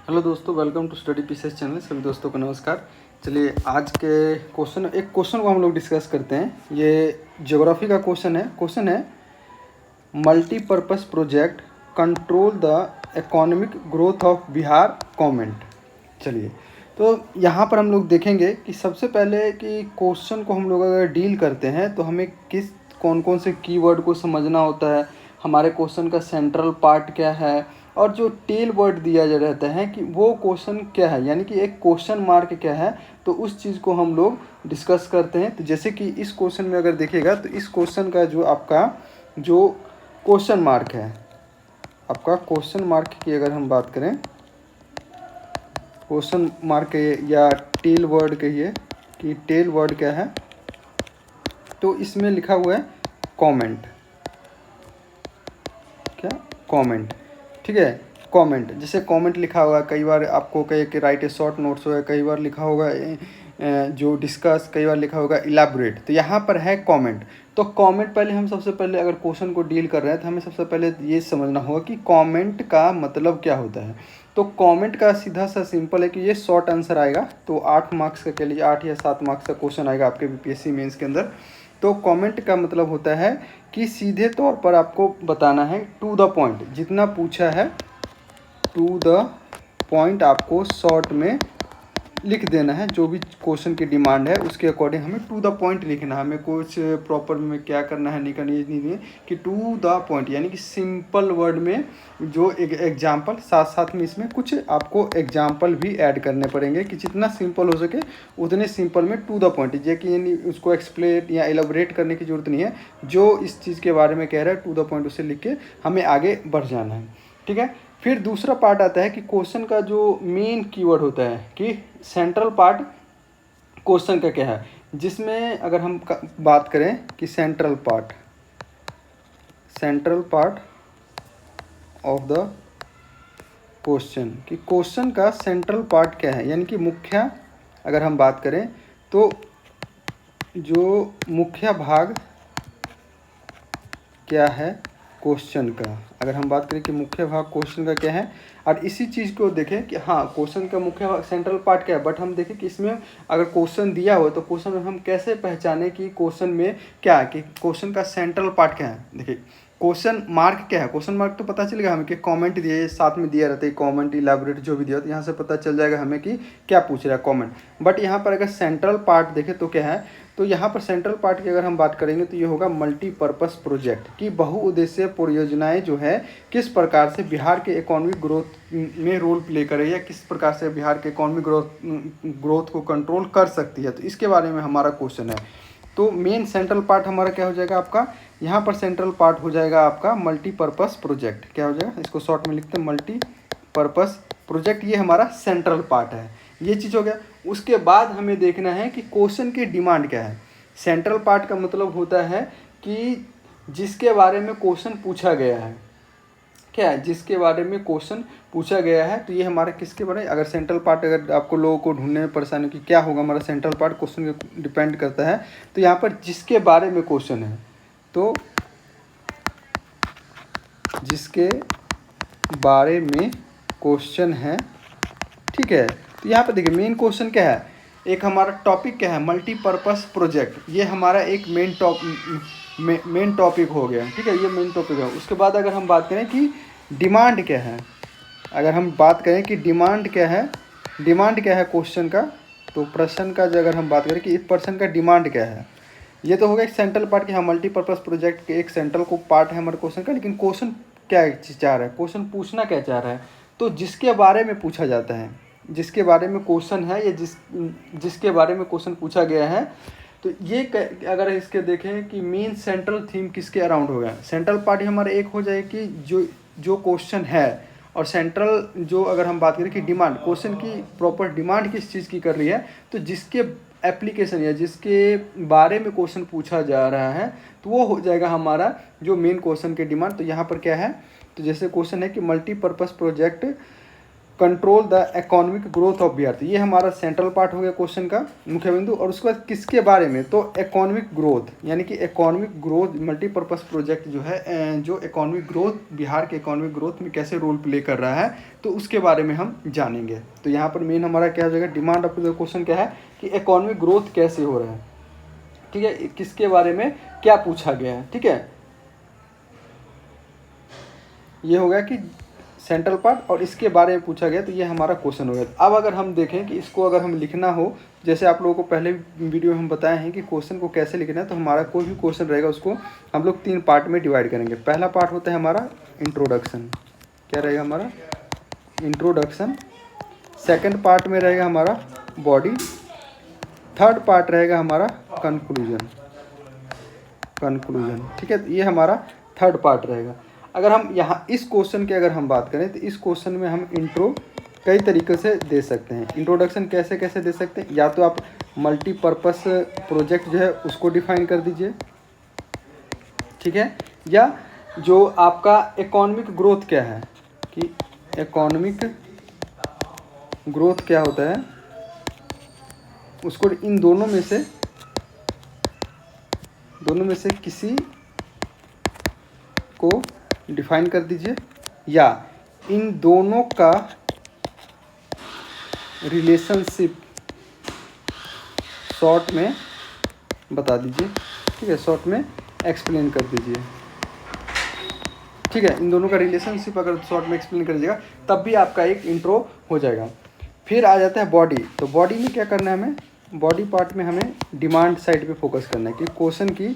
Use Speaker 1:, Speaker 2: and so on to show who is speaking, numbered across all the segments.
Speaker 1: Hello दोस्तों, welcome to study pieces channel. सभी दोस्तों को नमस्कार। चलिए आज के एक क्वेश्चन को हम लोग डिस्कस करते हैं। ये ज्योग्राफी का क्वेश्चन है multipurpose project control the economic growth of Bihar comment. चलिए तो यहाँ पर हम लोग देखेंगे कि सबसे पहले कि क्वेश्चन को हम लोग अगर डील करते हैं तो हमें कौन कौन से कीवर्ड को समझना होता है, हमारे क्वेश्चन का सेंट्रल पार्ट क्या है, और जो टेल वर्ड दिया जा रहता है कि वो क्वेश्चन क्या है, यानी कि एक क्वेश्चन मार्क क्या है, तो उस चीज़ को हम लोग डिस्कस करते हैं। तो जैसे कि इस क्वेश्चन में अगर देखिएगा तो इस क्वेश्चन का जो आपका जो क्वेश्चन मार्क है, आपका क्वेश्चन मार्क की अगर हम बात करें, क्वेश्चन मार्क या टेल वर्ड कहिए कि टेल वर्ड क्या है, तो इसमें लिखा हुआ है कमेंट। क्या? कमेंट। ठीक है, कमेंट। जैसे कमेंट लिखा हुआ है, कई बार आपको कहे कि राइट ए शॉर्ट नोट्स हो, कई बार लिखा होगा जो डिस्कस, कई बार लिखा होगा इलाबोरेट। तो यहाँ पर है कमेंट। तो कमेंट पहले हम सबसे पहले अगर क्वेश्चन को डील कर रहे हैं तो हमें सबसे पहले ये समझना होगा कि कमेंट का मतलब क्या होता है। तो कमेंट का सीधा सा सिंपल है कि ये शॉर्ट आंसर आएगा। तो 8 मार्क्स का कह लीजिए, 8 या 7 मार्क्स का क्वेश्चन आएगा आपके बीपीएससी मेंस के अंदर। तो कमेंट का मतलब होता है कि सीधे तौर पर आपको बताना है, टू द पॉइंट, जितना पूछा है टू द पॉइंट आपको शॉर्ट में लिख देना है। जो भी क्वेश्चन की डिमांड है उसके अकॉर्डिंग हमें टू द पॉइंट लिखना है। हमें कुछ प्रॉपर में क्या करना है, नहीं करनी नहीं है कि टू द पॉइंट, यानी कि सिंपल वर्ड में जो एग्जाम्पल, साथ साथ में इसमें कुछ आपको एग्जाम्पल भी ऐड करने पड़ेंगे कि जितना सिंपल हो सके उतने सिंपल में टू द पॉइंट, ये कि उसको एक्सप्लेन या एलाबोरेट करने की जरूरत नहीं है। जो इस चीज़ के बारे में कह रहा है टू द पॉइंट उसे लिख के हमें आगे बढ़ जाना है। ठीक है, फिर दूसरा पार्ट आता है कि क्वेश्चन का जो मेन कीवर्ड होता है कि सेंट्रल पार्ट क्वेश्चन का क्या है, जिसमें अगर हम बात करें कि central part of the question, कि क्वेश्चन का सेंट्रल पार्ट क्या है, यानी कि मुख्य, अगर हम बात करें तो जो मुख्य भाग क्या है क्वेश्चन का, अगर हम बात करें कि मुख्य भाग क्वेश्चन का क्या है, और इसी चीज़ को देखें कि हाँ क्वेश्चन का मुख्य भाग सेंट्रल पार्ट क्या है, बट हम देखें कि इसमें अगर क्वेश्चन दिया हो तो क्वेश्चन में हम कैसे पहचाने कि क्वेश्चन में क्या है, कि क्वेश्चन का सेंट्रल पार्ट क्या है। देखिए क्वेश्चन मार्क क्या है, क्वेश्चन मार्क तो पता चलेगा हमें कि कमेंट दिए, साथ में दिया रहता है कमेंट, इलाबोरेट जो भी दिया तो यहाँ से पता चल जाएगा हमें कि क्या पूछ रहा है कमेंट। बट यहाँ पर अगर सेंट्रल पार्ट देखें तो क्या है, तो यहाँ पर सेंट्रल पार्ट की अगर हम बात करेंगे तो ये होगा मल्टीपर्पस प्रोजेक्ट की बहुउद्देशीय परियोजनाएं जो है किस प्रकार से बिहार के इकोनॉमिक ग्रोथ में रोल प्ले करे, या किस प्रकार से बिहार के इकोनॉमिक ग्रोथ को कंट्रोल कर सकती है, तो इसके बारे में हमारा क्वेश्चन है। तो मेन सेंट्रल पार्ट हमारा क्या हो जाएगा आपका, यहाँ पर सेंट्रल पार्ट हो जाएगा आपका मल्टीपर्पस प्रोजेक्ट। क्या हो जाएगा, इसको शॉर्ट में लिखते हैं मल्टीपर्पस प्रोजेक्ट, ये हमारा सेंट्रल पार्ट है। ये चीज़ हो गया। उसके बाद हमें देखना है कि क्वेश्चन की डिमांड क्या है। सेंट्रल पार्ट का मतलब होता है कि जिसके बारे में क्वेश्चन पूछा गया है, क्या है, जिसके बारे में क्वेश्चन पूछा गया है। तो ये हमारा किसके बारे में, अगर सेंट्रल पार्ट, अगर आपको लोगों को ढूंढने में परेशानी कि क्या होगा हमारा सेंट्रल पार्ट, क्वेश्चन के डिपेंड करता है। तो यहाँ पर जिसके बारे में क्वेश्चन है, तो जिसके बारे में क्वेश्चन है, ठीक है। तो यहाँ पर देखिए मेन क्वेश्चन क्या है, एक हमारा टॉपिक क्या है, मल्टीपर्पस प्रोजेक्ट, ये हमारा एक मेन टॉपिक हो गया। ठीक है, ये मेन टॉपिक है। उसके बाद अगर हम बात करें कि डिमांड क्या है, अगर हम बात करें कि डिमांड क्या है क्वेश्चन का, तो प्रश्न का जो अगर हम बात करें कि इस प्रश्न का डिमांड क्या है, ये तो होगा एक सेंट्रल पार्ट की, हाँ मल्टीपर्पस प्रोजेक्ट के एक सेंट्रल को पार्ट है हमारे क्वेश्चन का। लेकिन क्वेश्चन क्या चाह रहा है, क्वेश्चन पूछना क्या चाह रहा है, तो जिसके बारे में पूछा जाता है, जिसके बारे में क्वेश्चन है, या जिसके बारे में क्वेश्चन पूछा गया है, तो ये अगर इसके देखें कि मेन सेंट्रल थीम किसके अराउंड हो गया, सेंट्रल पार्ट हमारा एक हो जाए कि जो क्वेश्चन है, और सेंट्रल जो अगर हम बात करें कि डिमांड, क्वेश्चन की प्रॉपर डिमांड किस चीज़ की कर रही है, तो जिसके एप्लीकेशन या जिसके बारे में क्वेश्चन पूछा जा रहा है, तो वो हो जाएगा हमारा जो मेन क्वेश्चन की डिमांड। तो यहाँ पर क्या है, तो जैसे क्वेश्चन है कि multipurpose project control the economic growth of Bihar. तो ये हमारा सेंट्रल पार्ट हो गया क्वेश्चन का मुख्य बिंदु। और उसके बाद किसके बारे में, तो इकोनॉमिक ग्रोथ, यानी कि इकोनॉमिक ग्रोथ मल्टीपर्पज़ प्रोजेक्ट जो है, जो इकोनॉमिक ग्रोथ बिहार के इकोनॉमिक ग्रोथ में कैसे रोल प्ले कर रहा है, तो उसके बारे में हम जानेंगे। तो यहाँ पर मेन हमारा क्या हो जाएगा, डिमांड ऑफ द क्वेश्चन क्या है कि इकोनॉमिक ग्रोथ कैसे हो रहा है, ठीक है, किसके बारे में क्या पूछा गया है, ठीक है। ये हो गया कि सेंट्रल पार्ट और इसके बारे में पूछा गया, तो ये हमारा क्वेश्चन हो गया। अब अगर हम देखें कि इसको अगर हम लिखना हो, जैसे आप लोगों को पहले वीडियो में हम बताए हैं कि क्वेश्चन को कैसे लिखना है, तो हमारा कोई भी क्वेश्चन रहेगा उसको हम लोग 3 पार्ट में डिवाइड करेंगे। पहला पार्ट होता है हमारा इंट्रोडक्शन, क्या रहेगा हमारा इंट्रोडक्शन। सेकेंड पार्ट में रहेगा हमारा बॉडी। थर्ड पार्ट रहेगा हमारा कंक्लूजन, ठीक है। ये हमारा थर्ड पार्ट रहेगा। अगर हम यहाँ इस क्वेश्चन की अगर हम बात करें, तो इस क्वेश्चन में हम इंट्रो कई तरीके से दे सकते हैं। इंट्रोडक्शन कैसे कैसे दे सकते हैं, या तो आप मल्टीपर्पस प्रोजेक्ट जो है उसको डिफाइन कर दीजिए, ठीक है, या जो आपका इकोनॉमिक ग्रोथ क्या है, कि इकोनॉमिक ग्रोथ क्या होता है, उसको इन दोनों में से किसी को डिफाइन कर दीजिए, या इन दोनों का रिलेशनशिप शॉर्ट में बता दीजिए, ठीक है, शॉर्ट में एक्सप्लेन कर दीजिए, ठीक है। इन दोनों का रिलेशनशिप अगर शॉर्ट में एक्सप्लेन कर दीजिएगा, तब भी आपका एक इंट्रो हो जाएगा। फिर आ जाता है बॉडी। तो बॉडी में क्या करना है हमें, बॉडी पार्ट में हमें डिमांड साइड पे फोकस करना है कि क्वेश्चन की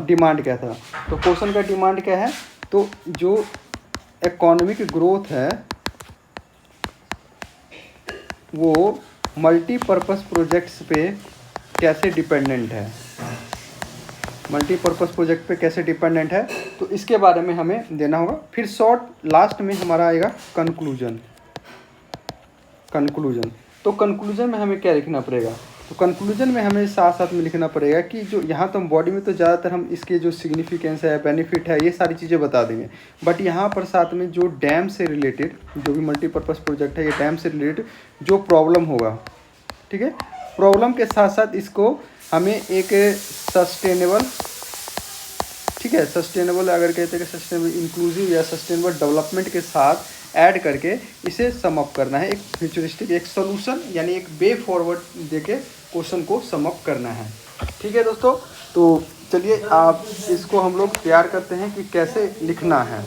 Speaker 1: डिमांड क्या था। तो क्वेश्चन का डिमांड क्या है, तो जो इकोनॉमिक ग्रोथ है वो मल्टीपर्पस प्रोजेक्ट्स पे कैसे डिपेंडेंट है, मल्टीपर्पस प्रोजेक्ट पे कैसे डिपेंडेंट है, तो इसके बारे में हमें देना होगा। फिर शॉर्ट लास्ट में हमारा आएगा कंक्लूजन। तो कंक्लूजन में हमें क्या लिखना पड़ेगा, तो कंक्लूजन में हमें साथ साथ में लिखना पड़ेगा कि जो यहाँ तो हम बॉडी में तो ज़्यादातर हम इसके जो सिग्निफिकेंस है, बेनिफिट है, ये सारी चीज़ें बता देंगे। बट यहाँ पर साथ में जो डैम से रिलेटेड, जो भी मल्टीपर्पज़ प्रोजेक्ट है, ये डैम से रिलेटेड जो प्रॉब्लम होगा, ठीक है, प्रॉब्लम के साथ साथ इसको हमें एक सस्टेनेबल, ठीक है, सस्टेनेबल अगर कहते हैं कि सस्टेनेबल इंक्लूसिव या सस्टेनेबल डेवलपमेंट के साथ ऐड करके इसे सम अप करना है, एक फ्यूचरिस्टिक एक सोल्यूशन यानी एक वे फॉरवर्ड देके क्वेश्चन को सम अप करना है, ठीक है दोस्तों। तो चलिए आप इसको हम लोग तैयार करते हैं कि कैसे लिखना है।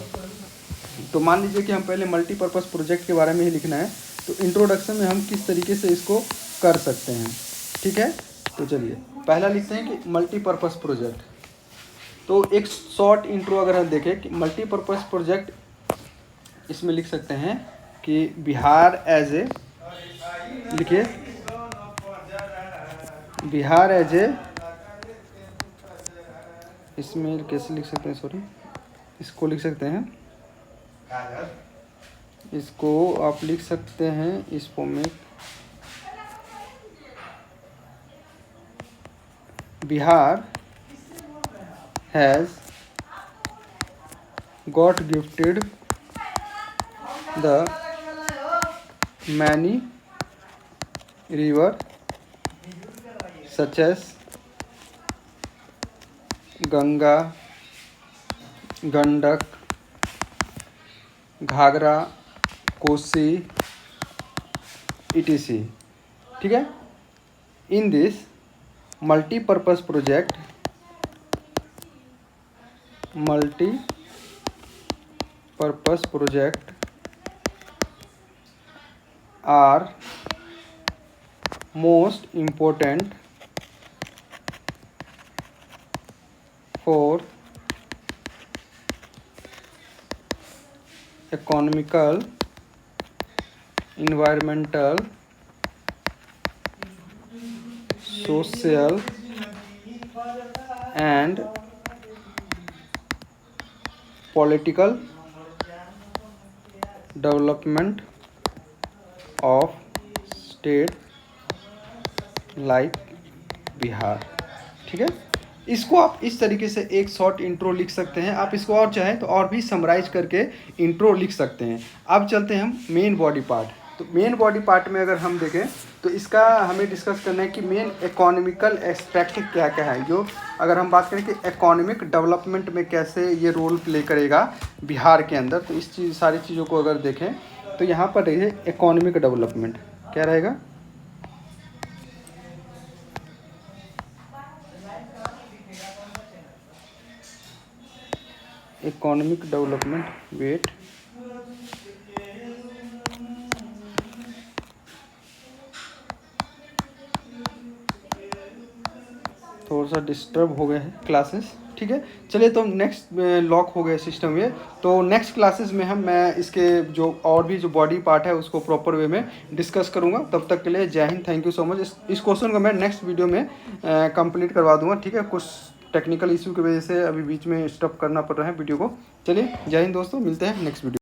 Speaker 1: तो मान लीजिए कि हम पहले मल्टीपर्पज़ प्रोजेक्ट के बारे में ही लिखना है, तो इंट्रोडक्शन में हम किस तरीके से इसको कर सकते हैं, ठीक है। तो चलिए पहला लिखते हैं कि मल्टीपर्पज़ प्रोजेक्ट। तो एक शॉर्ट इंट्रो अगर हम देखें कि मल्टीपर्पज़ प्रोजेक्ट, इसमें लिख सकते हैं कि बिहार एज ए, लिखिए बिहार एज ए, इसमें कैसे लिख सकते हैं, सॉरी, इसको लिख सकते हैं, इसको आप लिख सकते हैं इस फॉर्म में, Bihar has got gifted the many river such as Ganga, Gandak, Ghaghara, Kosi, etc, ठीक है। In this multipurpose project, are most important for economical, environmental, social and political development of state like Bihar, ठीक है। इसको आप इस तरीके से एक शॉर्ट इंट्रो लिख सकते हैं। आप इसको और चाहें तो और भी समराइज करके इंट्रो लिख सकते हैं। अब चलते हैं हम मेन बॉडी पार्ट। तो मेन बॉडी पार्ट में अगर हम देखें तो इसका हमें डिस्कस करना है कि मेन इकोनॉमिकल एस्पेक्ट क्या क्या है, जो अगर हम बात करें कि इकोनॉमिक डेवलपमेंट में कैसे ये रोल प्ले करेगा बिहार के अंदर, तो इस चीज़ सारी चीज़ों को अगर देखें तो यहाँ पर रहिए इकोनॉमिक डेवलपमेंट क्या रहेगा। इकोनॉमिक डेवलपमेंट वेट थोड़ा सा डिस्टर्ब हो गया है क्लासेस, ठीक है। चलिए तो नेक्स्ट लॉक हो गया सिस्टम ये, तो नेक्स्ट क्लासेस में मैं इसके जो और भी जो बॉडी पार्ट है उसको प्रॉपर वे में डिस्कस करूंगा। तब तक के लिए जय Hind, thank you so much. इस क्वेश्चन को मैं नेक्स्ट वीडियो में कंप्लीट करवा दूंगा, ठीक है। कुछ टेक्निकल इशू की वजह से अभी बीच में स्टॉप करना पड़ रहा है वीडियो को। चलिए जय हिंद दोस्तों, मिलते हैं नेक्स्ट वीडियो।